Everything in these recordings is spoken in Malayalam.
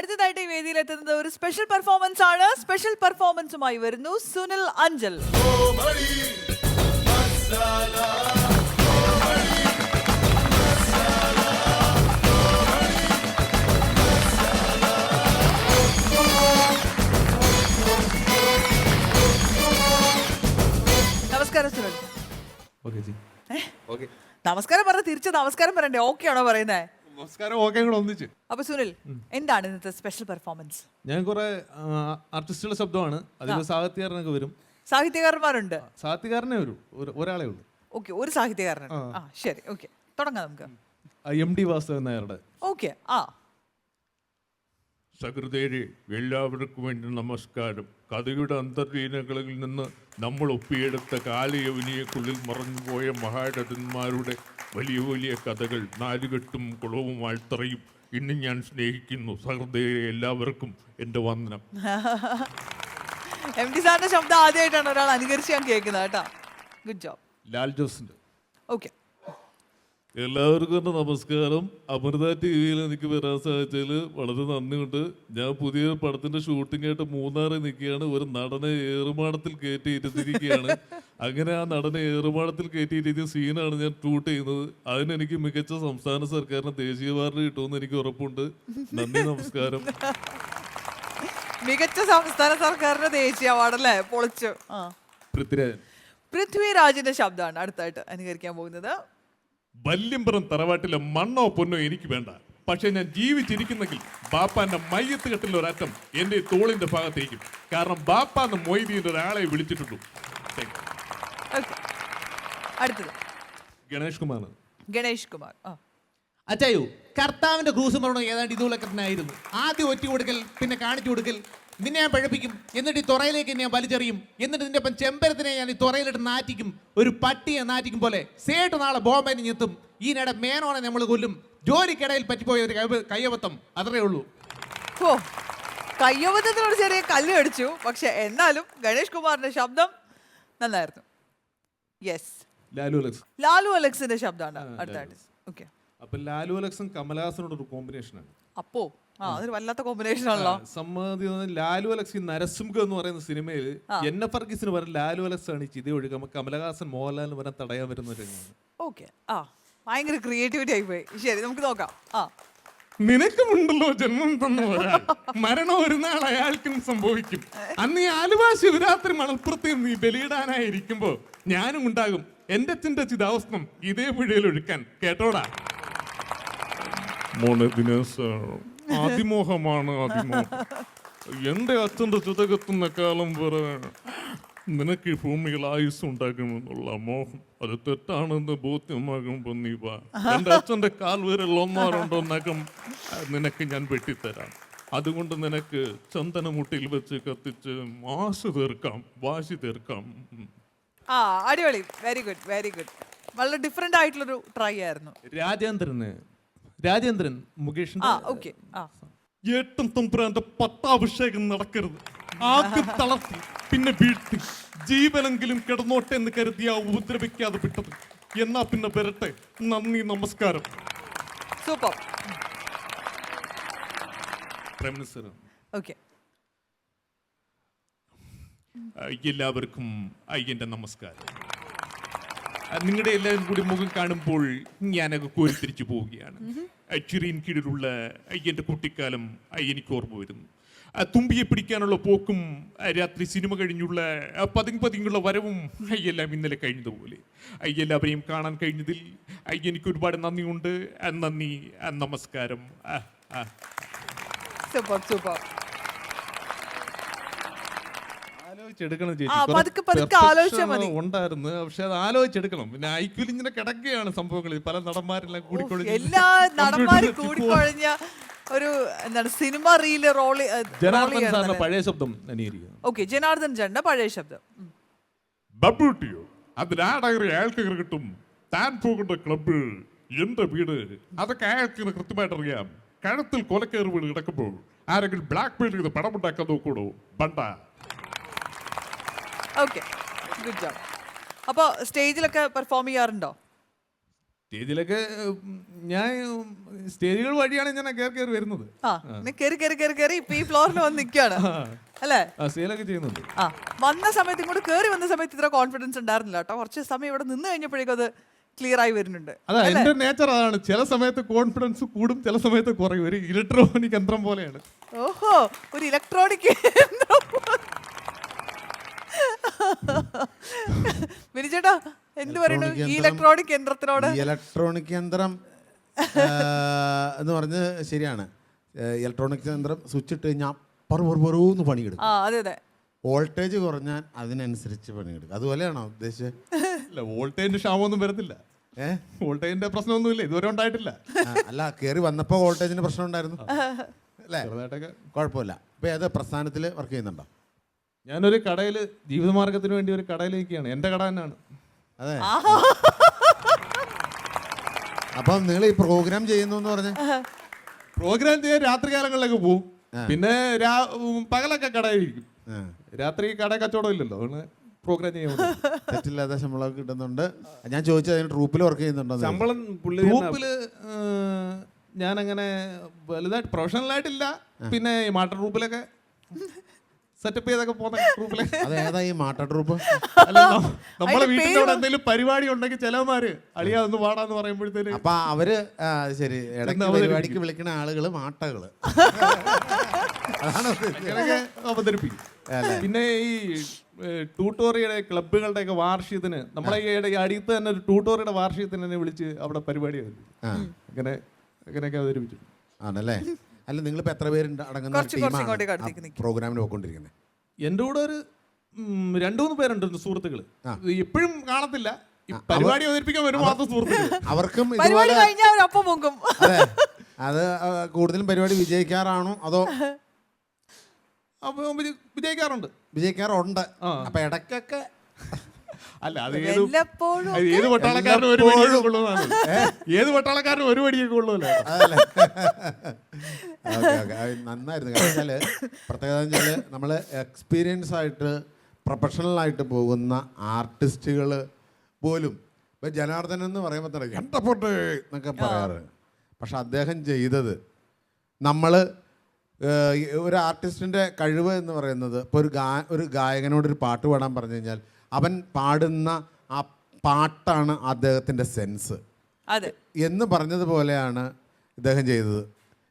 അടുത്തതായിട്ട് ഈ വേദിയിലെത്തുന്നത് ഒരു സ്പെഷ്യൽ പെർഫോമൻസ് ആണ്. സ്പെഷ്യൽ പെർഫോമൻസുമായി വരുന്നു സുനിൽ അഞ്ചൽ. നമസ്കാരം സുനിൽ. നമസ്കാരം പറഞ്ഞ തിരിച്ച് നമസ്കാരം പറയണ്ടേ? ഓക്കെ ആണോ പറയുന്നേ? നമസ്കാരം. ഓക്കെ കൂടെ ഒന്നിച്ച്. അപ്പൊ സുനിൽ, എന്താണ് ഇന്നത്തെ സ്പെഷ്യൽ പെർഫോമൻസ്? ഞാൻ കുറെ ആർട്ടിസ്റ്റുകളുടെ ശബ്ദമാണ്. അതിൽ സാഹിത്യകാരനൊക്കെ വരും. സാഹിത്യകാരന്മാരുണ്ട്? സാഹിത്യകാരനെ വരും, ഒരാളെ ഉള്ളൂ. ഓക്കെ, ഒരു സാഹിത്യകാരനുണ്ട്. ആ ശരി, ഓക്കെ, തുടങ്ങാം നമുക്ക്. MD വാസുദേവൻ നായരുടെ. ഓക്കെ. സഹൃദയരെ, എല്ലാവർക്കും വേണ്ടി നമസ്കാരം. കഥയുടെ അന്തർലീനകളിൽ നിന്ന് നമ്മൾ ഒപ്പിയെടുത്ത കാലയവനിയക്കുള്ളിൽ മറഞ്ഞുപോയ മഹാരഥന്മാരുടെ വലിയ വലിയ കഥകൾ നാലുകെട്ടും കുളവും ആഴ്ത്തറയും ഇന്ന് ഞാൻ സ്നേഹിക്കുന്നു. സഹൃദയരെ, എല്ലാവർക്കും എൻ്റെ വന്ദനം. MD സാറിന്റെ ശബ്ദം ആദ്യമായിട്ടാണ് ഒരാൾ അനുകരിച്ച് ഞാൻ കേൾക്കുന്നത് കേട്ടോ. Good job. ലാൽ ജോസിന്റെ. ഓക്കെ. എല്ലാവർക്കും എൻ്റെ നമസ്കാരം. അമൃത TV-യിൽ എനിക്ക് വരാൻ സാധിച്ചതിൽ വളരെ നന്ദിയുണ്ട്. ഞാൻ പുതിയ പടത്തിന്റെ ഷൂട്ടിംഗ് ആയിട്ട് മൂന്നാറിൽ നിൽക്കുകയാണ്. ഒരു നടനെ ഏറുമാടത്തിൽ കയറ്റിയിരുത്തിയിരിക്കുകയാണ്. അങ്ങനെ ആ നടനെ ഏറുമാടത്തിൽ കയറ്റിയിരുത്തിയ സീനാണ് ഞാൻ ഷൂട്ട് ചെയ്യുന്നത്. അതിനെനിക്ക് മികച്ച സംസ്ഥാന സർക്കാരിന് ദേശീയ അവാർഡ് കിട്ടുമെന്ന് എനിക്ക് ഉറപ്പുണ്ട്. നന്ദി, നമസ്കാരം. മികച്ച സംസ്ഥാന സർക്കാരിന്റെ ദേശീയ അവാർഡ് അല്ലേ? പൊളിച്ചു. പൃഥ്വിരാജിന്റെ ശബ്ദമാണ് അടുത്തായിട്ട് അനുകരിക്കാൻ പോകുന്നത്. വല്യമ്പുറം തറവാട്ടിലെ മണ്ണോ പൊന്നോ എനിക്ക് വേണ്ട. പക്ഷെ ഞാൻ ജീവിച്ചിരിക്കുന്നെങ്കിൽ ബാപ്പാന്റെ മയ്യത്ത് കെട്ടിൽ ഒരറ്റം എന്റെ തോളിന്റെ ഭാഗത്തേക്കും. കാരണം ബാപ്പാന്ന് മൊയ്തീന്റെ ഒരാളെ വിളിച്ചിട്ടുള്ളൂ. അടുത്തത് ഗണേഷ് കുമാർ. ഗണേഷ് കുമാർ. അച്ചായോ, കർത്താവിന്റെ ക്രൂസ് മരണം ഏതാണ്ട് ഇതുപോലൊക്കെ തന്നെ ആയിരുന്നു. ആദ്യം ഒറ്റ കൊടുക്കൽ, പിന്നെ കാണിച്ചു കൊടുക്കൽ. നിന്നെ ഞാൻ പഴപ്പിക്കും, എന്നിട്ട് ഈ തുറയിലേക്ക് ഞാൻ വലിച്ചെറിയും, എന്നിട്ട് നിന്റെ ഒപ്പം ചെമ്പരത്തിനെ ഞാൻ ഈ തുറയിലിട്ട് നാറ്റിക്കും. ഒരു പട്ടിയെ നാറ്റിക്കും പോലെ സേട്ട് നാളെ ബോംബെന്ന് ഞെത്തും. ഈ നേടെ മേനോനെ നമ്മൾ കൊല്ലും. ജോലിക്കിടയിൽ പറ്റിപ്പോയ ഒരു കയ്യബദ്ധം, അത്രേ ഉള്ളൂ. ഓ, കയ്യബദ്ധത്തിനോട് ചെറിയ കല്ല് അടിച്ചു. പക്ഷെ എന്നാലും ഗണേഷ് കുമാറിന്റെ ശബ്ദം നന്നായിരുന്നു. യെസ്, ലാലു അലക്സിന്റെ ശബ്ദമാണ് അടുത്തായിട്ട്. ഓക്കെ. അപ്പൊ ലാലു അലക്സും കമലഹാസനോട് ഒരു കോമ്പിനേഷനാണ്. അപ്പോ അതൊരു വല്ലാത്ത കോമ്പിനേഷൻ ആണല്ലോ. സമ്മതി. ലാലു അലക്സ് ഈ നരസിംഹം എന്ന് പറയുന്ന സിനിമയിൽ NF പറഞ്ഞ ലാലു അലക്സ് ആണ് ഈ ചിത ഒഴുക കമലഹാസൻ മോഹൻലാലിന് വരാൻ തടയാൻ വരുന്ന രംഗമാണ്. ഓക്കെ. ഭയങ്കര ക്രിയേറ്റിവിറ്റി ആയി പോയി. ശരി, നമുക്ക് നോക്കാം. നിനക്കുമുണ്ടല്ലോ ജന്മം തന്ന ഒരാൾ, മരണം ഒരു നാൾ അയാൾക്കും സംഭവിക്കും. അന്ന് ഈ ആലുവ ശിവരാത്രി മണൽപ്പുറത്ത് നീ ബലിയിടാനായിരിക്കുമ്പോ ഞാനും ഉണ്ടാകും എന്റെ അച്ഛൻ്റെ ചിതാവസ്ഥം ഇതേ പുഴയിൽ ഒഴുക്കാൻ. കേട്ടോടാ മോനെ ദിനേശ്, അതിമോഹമാണ് അതിമോഹം. എന്റെ അച്ഛൻ്റെ ചിതകത്തുന്ന കാലം വരെ നിനക്ക് ഈ ഭൂമിയിൽ ആയുസ് ഉണ്ടാകുമെന്നുള്ള മോഹം, അത് തെറ്റാണെന്ന് ബോധ്യമാകുമ്പോ നീ വാ. എന്റെ അച്ഛന്റെ കാൽ വിരൽ 1-2 നഖം നിനക്ക് ഞാൻ വെട്ടിത്തരാം. അതുകൊണ്ട് നിനക്ക് ചന്ദനമുട്ടിയിൽ വെച്ച് കത്തിച്ച് വാശി തീർക്കാം. അടിപൊളി. Very good, very good. വളരെ ഡിഫറെന്റ് ആയിട്ടുള്ളൊരു ട്രൈ ആയിരുന്നു. രാജേന്ദ്രൻ മുകേഷ്. ഓക്കെ. ഏട്ടൻ തമ്പുരാന്റെ പട്ടാഭിഷേകം നടക്കരുത്. ആദ്യം തളർത്തി, പിന്നെ വീഴ്ത്തി, ജീവനെങ്കിലും കിടന്നോട്ടെ എന്ന് കരുതിയാ ഉപദ്രവിക്കാതെ വിട്ടത്. എന്നാ പിന്നെ വരട്ടെ. നന്ദി, നമസ്കാരം. സൂപ്പർ. ഓക്കെ. എല്ലാവർക്കും അയ്യന്റെ നമസ്കാരം. നിങ്ങളുടെ എല്ലാവരും കൂടി മുഖം കാണുമ്പോൾ ഞാനൊക്കെ കോരിത്തിരിച്ചു പോവുകയാണ്. ചിറിയിൻ കീഴിലുള്ള അയ്യന്റെ കുട്ടിക്കാലം എനിക്ക് ഓർമ്മ വരുന്നു. തുമ്പിയെ പിടിക്കാനുള്ള പോക്കും രാത്രി സിനിമ കഴിഞ്ഞുള്ള പതിങ്ങുള്ള വരവും അയ്യെല്ലാം ഇന്നലെ കഴിഞ്ഞതുപോലെ. അയ്യെല്ലാവരെയും കാണാൻ കഴിഞ്ഞതിൽ എനിക്ക് ഒരുപാട് നന്ദിയുണ്ട്. നന്ദി, നമസ്കാരം. Super, super. ഉണ്ടായിരുന്നു, പക്ഷെ അത് ആലോചിച്ചെടുക്കണം. പിന്നെ ഐക്യുൽ ഇങ്ങനെ കിടക്കുകയാണ് സംഭവങ്ങൾ. പല നടന്മാരെല്ലാം എല്ലാ നടന്മാരും കൂടിക്കൊഴിഞ്ഞ ഒരു എന്താണ് സിനിമ റീല് റോള്. പഴയ ശബ്ദം. ഓക്കെ, ജനാർദ്ദൻ ചേട്ടന്റെ പഴയ ശബ്ദം. ബബ്ബൂട്ടിയോ, അതിലാടകറി അയാൾക്ക് കിട്ടും. താൻ പോകേണ്ട ക്ലബ്ബ്, എന്റെ വീട്, അതൊക്കെ അയാൾക്ക് കൃത്യമായിട്ട് അറിയാം. കഴുത്തിൽ കൊലക്കേറ് വീട് കിടക്കുമ്പോൾ ആരെങ്കിലും ബ്ലാക്ക് മെയിൽ ചെയ്ത് പടമുണ്ടാക്കാൻ നോക്കൂടോ ബണ്ട. Okay, good job. അപ്പോൾ സ്റ്റേജിലൊക്കെ പെർഫോം ചെയ്യാറുണ്ടോ? സ്റ്റേജിലൊക്കെ ഞാൻ സ്റ്റേജുകൾ വഴിയാണ് ഞാൻ കയറി വരുന്നത്. കേറി ഇപ്പൊ ഈ ഫ്ലോറിൽ വന്ന് നിൽക്കുകയാണ് അല്ലേ? സെയിലൊക്കെ ചെയ്യുന്നുണ്ട്. വന്ന സമയത്ത് ഇങ്ങോട്ട് കേറി വന്ന സമയത്ത് ഇത്ര കോൺഫിഡൻസ് ഉണ്ടായിരുന്നില്ല കേട്ടോ. കുറച്ച് സമയം ഇവിടെ നിന്ന് കഴിഞ്ഞപ്പോഴേക്കും അത് ക്ലിയർ ആയി വരുന്നുണ്ട്. അതാ എന്റെ നേച്ചർ അതാണ്. ചില സമയത്ത് കോൺഫിഡൻസ് കൂടും, ചില സമയത്ത് കുറയും. ഒരു ഇലക്ട്രോണിക് യന്ത്രം പോലെയാണ്. ഓഹോ, ഒരു ഇലക്ട്രോണിക് വിനിച്ചേട്ടാ എന്ത് പറയുന്നു ഈ ഇലക്ട്രോണിക് യന്ത്രത്തിനോട്? ഇലക്ട്രോണിക് യന്ത്രം എന്ന് പറഞ്ഞ് ശരിയാണ്. ഇലക്ട്രോണിക് യന്ത്രം സ്വിച്ച് ഇട്ട് കഴിഞ്ഞാൽ പറൂന്ന് പണിയെടുക്കും. അതെ അതെ. വോൾട്ടേജ് കുറഞ്ഞാൽ അതിനനുസരിച്ച് പണിയെടുക്കും. അതുപോലെയാണോ ഉദ്ദേശിച്ചത്? അല്ല, വോൾട്ടേജിന്റെ ക്ഷാമമൊന്നും വരുന്നില്ല. വോൾട്ടേജിന്റെ പ്രശ്നമൊന്നുമില്ല, ഇതുവരെ ഉണ്ടായിട്ടില്ല. അല്ല, കയറി വന്നപ്പോൾ വോൾട്ടേജിന്റെ പ്രശ്നം ഉണ്ടായിരുന്നു അല്ലേ? കുഴപ്പമില്ല. ഇപ്പൊ ഏത് പ്രസ്ഥാനത്തിൽ വർക്ക് ചെയ്യുന്നുണ്ടോ? ഞാനൊരു കടയിൽ ജീവിതമാർഗത്തിന് വേണ്ടി ഒരു കടയിൽ നിൽക്കുകയാണ്. എന്റെ കട തന്നെയാണ്. അതെ. അപ്പം നിങ്ങൾ ഈ പ്രോഗ്രാം ചെയ്യുന്നു എന്ന് പറഞ്ഞ പ്രോഗ്രാം ചെയ്യാൻ രാത്രി കാലങ്ങളിലൊക്കെ പോവും. പിന്നെ പകലൊക്കെ കടയിരിക്കും. രാത്രി കട കച്ചവടം ഇല്ലല്ലോ, പ്രോഗ്രാം ചെയ്യാൻ തെറ്റില്ലാത്ത ശമ്പളം കിട്ടുന്നുണ്ട്. ഞാൻ ചോദിച്ചത് അതിന് ട്രൂപ്പിൽ വർക്ക് ചെയ്യുന്നുണ്ടോ? ശമ്പളം ട്രൂപ്പില് ഞാനങ്ങനെ വലുതായിട്ട് പ്രൊഫഷണൽ ആയിട്ടില്ല. പിന്നെ ഈ മാട്ട ട്രൂപ്പിലൊക്കെ സെറ്റപ്പ് ചെയ്തൊക്കെ പോകുന്ന ട്രൂപ്പിലെ. അതേതാ ഈ മാട്ട ട്രൂപ്പ്? അല്ല, നമ്മളെ വീട്ടിലൂടെ എന്തെങ്കിലും പരിപാടി ഉണ്ടെങ്കിൽ ചിലവന്മാര് അളിയാ ഒന്ന് പാടാന്ന് പറയുമ്പോഴത്തേന് അപ്പൊ അവര് ശരി പരിപാടിക്ക് വിളിക്കുന്ന ആളുകള് മാട്ടകള് അവതരിപ്പിക്കും. പിന്നെ ഈ ട്യൂട്ടോറിയുടെ ക്ലബുകളുടെ ഒക്കെ വാർഷികത്തിന് നമ്മളെ ഈ അടുത്ത് തന്നെ ഒരു ട്യൂട്ടോറിയുടെ വാർഷികത്തിന് തന്നെ വിളിച്ച് അവിടെ പരിപാടി അങ്ങനെയൊക്കെ അവതരിപ്പിച്ചു. ആണല്ലേ? അല്ല, നിങ്ങളിപ്പോ എത്ര പേരുണ്ട് അടങ്ങുന്ന പ്രോഗ്രാമിന് പോയിക്കൊണ്ടിരിക്കുന്നത്? എൻ്റെ കൂടെ ഒരു 2-3 പേരുണ്ട് സുഹൃത്തുക്കള്. എപ്പോഴും കാണത്തില്ല, പരിപാടി അവതരിപ്പിക്കാൻ വരും മാത്രം സുഹൃത്തുക്കൾ. അവർക്കും അതെ. അത് കൂടുതലും പരിപാടി വിജയിക്കാറാണോ അതോ? വിജയിക്കാറുണ്ട്. വിജയിക്കാറുണ്ട്. അപ്പൊ ഇടയ്ക്കൊക്കെ അല്ല, അത് ഏത് പട്ടാളക്കാരനും ഒരു വടിയൊക്കെ കൊള്ളുന്നതാണ്. ഏത് പട്ടാളക്കാരനും ഒരു വടിയൊക്കെ കൊള്ളുമല്ലോ. നന്നായിരുന്നു. കാരണം വെച്ചാല് പ്രത്യേകത വെച്ചാല് നമ്മള് എക്സ്പീരിയൻസ് ആയിട്ട് പ്രൊഫഷണൽ ആയിട്ട് പോകുന്ന ആർട്ടിസ്റ്റുകൾ പോലും ഇപ്പൊ ജനാർദ്ദനൻ എന്ന് പറയുമ്പോൾ തന്നെ എന്തപ്പോട്ടെ എന്നൊക്കെ പറയാറ്. പക്ഷെ അദ്ദേഹം ചെയ്തത് നമ്മള് ഒരു ആർട്ടിസ്റ്റിന്റെ കഴിവ് എന്ന് പറയുന്നത് ഇപ്പോൾ ഒരു ഗായകനോടൊരു പാട്ട് പാടാൻ പറഞ്ഞു കഴിഞ്ഞാൽ അവൻ പാടുന്ന ആ പാട്ടാണ് അദ്ദേഹത്തിൻ്റെ സെൻസ് എന്ന് പറഞ്ഞതുപോലെയാണ് ഇദ്ദേഹം ചെയ്തത്.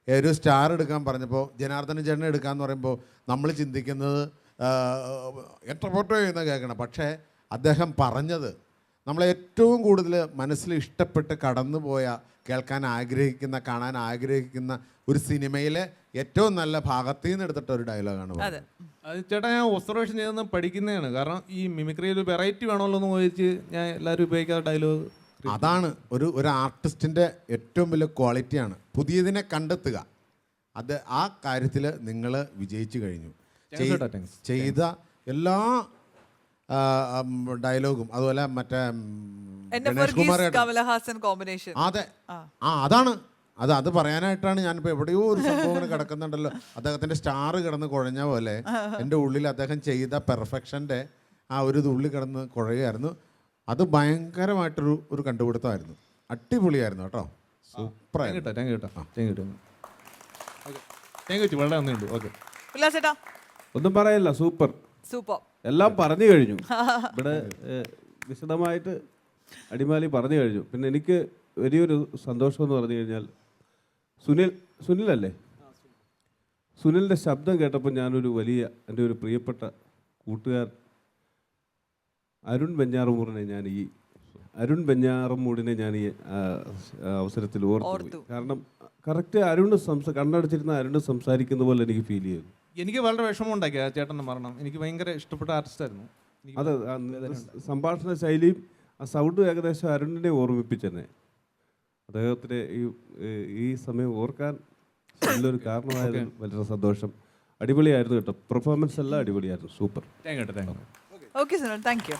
ഒരു സ്റ്റാർ എടുക്കാൻ പറഞ്ഞപ്പോൾ ജനാർദ്ദന ചേട്ടനെ എടുക്കാമെന്ന് പറയുമ്പോൾ നമ്മൾ ചിന്തിക്കുന്നത് എത്ര ഫോട്ടോ എന്ന് കേൾക്കണം. പക്ഷേ അദ്ദേഹം പറഞ്ഞത് നമ്മളെ ഏറ്റവും കൂടുതൽ മനസ്സിൽ ഇഷ്ടപ്പെട്ട് കടന്നുപോയ, കേൾക്കാൻ ആഗ്രഹിക്കുന്ന, കാണാൻ ആഗ്രഹിക്കുന്ന ഒരു സിനിമയിലെ ഏറ്റവും നല്ല ഭാഗത്തിൽ നിന്ന് എടുത്തിട്ട ഒരു ഡയലോഗാണ്. അത് ചേട്ടാ, ഞാൻ ഒബ്സർവേഷൻ ചെയ്തെന്ന് പഠിക്കുന്നതാണ്. കാരണം ഈ മിമിക്രിയിൽ ഒരു വെറൈറ്റി വേണമല്ലോ എന്ന് ചോദിച്ച് ഞാൻ എല്ലാവരും ഉപയോഗിക്കാത്ത ഡയലോഗ് അതാണ്. ഒരു ആർട്ടിസ്റ്റിൻ്റെ ഏറ്റവും വലിയ ക്വാളിറ്റിയാണ് പുതിയതിനെ കണ്ടെത്തുക. അത് ആ കാര്യത്തിൽ നിങ്ങൾ വിജയിച്ചു കഴിഞ്ഞു. ചെയ്ത എല്ലാ ഡയലോഗും അതുപോലെ മറ്റേ കമലഹാസൻ കോമ്പിനേഷൻ. അതെ, അതാണ് അത് പറയാനായിട്ടാണ് ഞാനിപ്പോൾ എവിടെയോ ഒരു സംഭവം കിടക്കുന്നുണ്ടല്ലോ. അദ്ദേഹത്തിൻ്റെ സ്റ്റാർ കിടന്ന് കുഴഞ്ഞ പോലെ എൻ്റെ ഉള്ളിൽ അദ്ദേഹം ചെയ്ത പെർഫെക്ഷൻ്റെ ആ ഒരു തുള്ളി കിടന്ന് കുഴയായിരുന്നു. അത് ഭയങ്കരമായിട്ടൊരു കണ്ടുപിടുത്തമായിരുന്നു. അടിപൊളിയായിരുന്നു കേട്ടോ. സൂപ്പറായിരുന്നു. ഒന്നും പറയല്ല, സൂപ്പർ എല്ലാം പറഞ്ഞു കഴിഞ്ഞു. ഇവിടെ വിശദമായിട്ട് അടിമാലി പറഞ്ഞു കഴിഞ്ഞു. പിന്നെ എനിക്ക് വലിയൊരു സന്തോഷം എന്ന് പറഞ്ഞു കഴിഞ്ഞാൽ സുനിലല്ലേ, സുനിലിൻ്റെ ശബ്ദം കേട്ടപ്പോൾ ഞാനൊരു എൻ്റെ ഒരു പ്രിയപ്പെട്ട കൂട്ടുകാരൻ അരുൺ വെഞ്ഞാറമൂടിനെ ഞാൻ ഈ അവസരത്തിൽ ഓർത്തു. കാരണം കറക്റ്റ് കണ്ണടച്ചിരുന്ന അരുണ് സംസാരിക്കുന്ന പോലെ എനിക്ക് ഫീൽ ചെയ്തു. എനിക്ക് വളരെ വിഷമം ഉണ്ടാക്കി ആ ചേട്ടൻ്റെ മരണം. എനിക്ക് ഭയങ്കര ഇഷ്ടപ്പെട്ട ആർട്ടിസ്റ്റായിരുന്നു. അതെ, സംഭാഷണ ശൈലിയും ആ സൗണ്ടും ഏകദേശം അരുണിനെ ഓർമ്മിപ്പിച്ചെന്നെ. അദ്ദേഹത്തിന് ഈ സമയം ഓർക്കാൻ നല്ലൊരു കാരണമായത് വളരെ സന്തോഷം. അടിപൊളിയായിരുന്നു കേട്ടോ. പെർഫോമൻസ് എല്ലാം അടിപൊളിയായിരുന്നു. Super. Okay Sunil, thank you.